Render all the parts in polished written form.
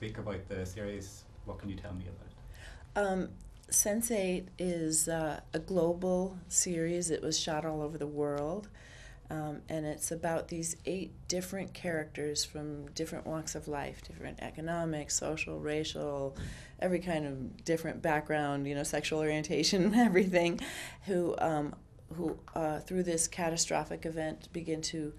Speak about the series. What can you tell me about Sense8 is a global series. It was shot all over the world, and it's about these 8 different characters from different walks of life, different economic, social, racial, every kind of different background, sexual orientation, everything, who through this catastrophic event begin to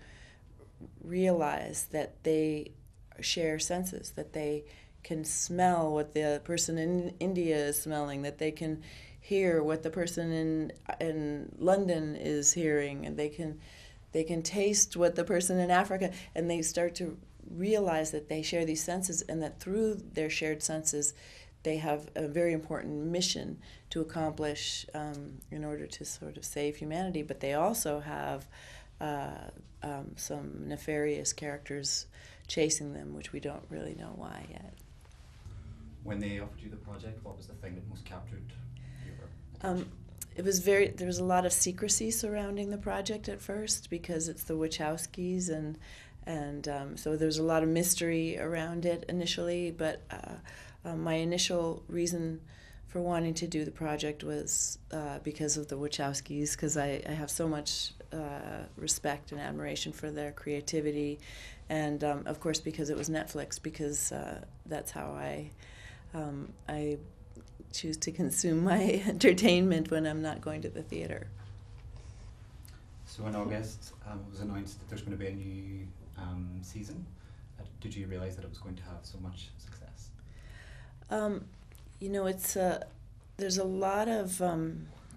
realize that they share senses, that they can smell what the person in India is smelling, that they can hear what the person in London is hearing, and they can taste what the person in Africa, and they start to realize that they share these senses, and that through their shared senses they have a very important mission to accomplish in order to sort of save humanity. But they also have some nefarious characters chasing them, which we don't really know why yet. When they offered you the project, what was the thing that most captured your attention? There was a lot of secrecy surrounding the project at first because it's the Wachowskis, and so there's a lot of mystery around it initially. But my initial reason for wanting to do the project was because of the Wachowskis, because I have so much respect and admiration for their creativity, and of course because it was Netflix, because that's how I choose to consume my entertainment when I'm not going to the theater. So in August, it was announced that there's going to be a new season. Did you realize that it was going to have so much success? It's there's a lot of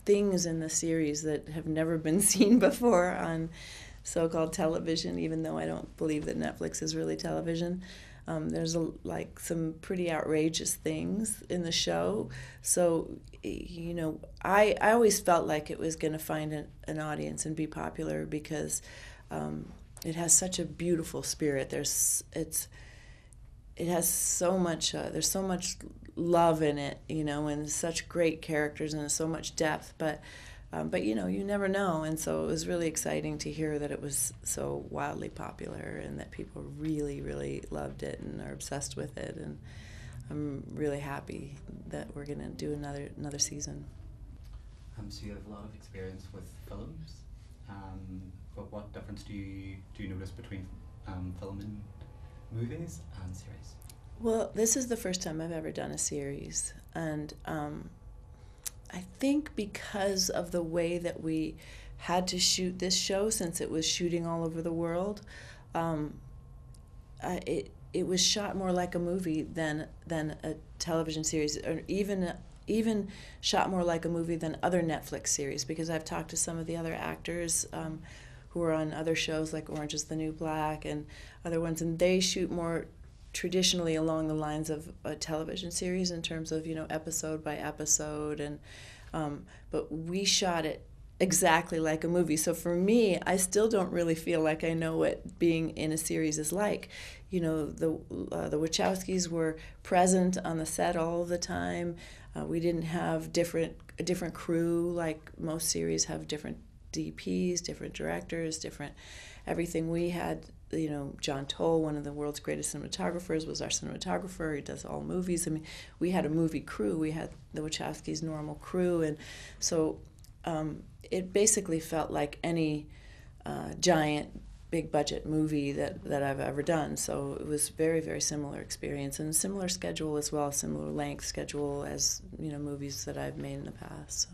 things in the series that have never been seen before on so-called television, even though I don't believe that Netflix is really television. There's some pretty outrageous things in the show. So, I always felt like it was going to find an audience and be popular because it has such a beautiful spirit. It has so much. There's so much love in it, and such great characters and so much depth. But you never know, and so it was really exciting to hear that it was so wildly popular and that people really, really loved it and are obsessed with it. And I'm really happy that we're going to do another season. So you have a lot of experience with films, but what difference do you notice between film and movies and series? Well, this is the first time I've ever done a series, and I think because of the way that we had to shoot this show, since it was shooting all over the world, it was shot more like a movie than a television series, or even shot more like a movie than other Netflix series. Because I've talked to some of the other actors who are on other shows like Orange is the New Black and other ones, and they shoot more traditionally along the lines of a television series in terms of episode by episode, and but we shot it exactly like a movie. So for me, I still don't really feel like I know what being in a series is like. The Wachowskis were present on the set all the time. We didn't have a different crew like most series have, different DPs, different directors, different everything. We had John Toll, one of the world's greatest cinematographers, was our cinematographer. He does all movies. I mean, we had a movie crew. We had the Wachowskis' normal crew, and so it basically felt like any giant, big-budget movie that I've ever done. So it was very, very similar experience, and a similar schedule as well, similar length schedule as movies that I've made in the past. So.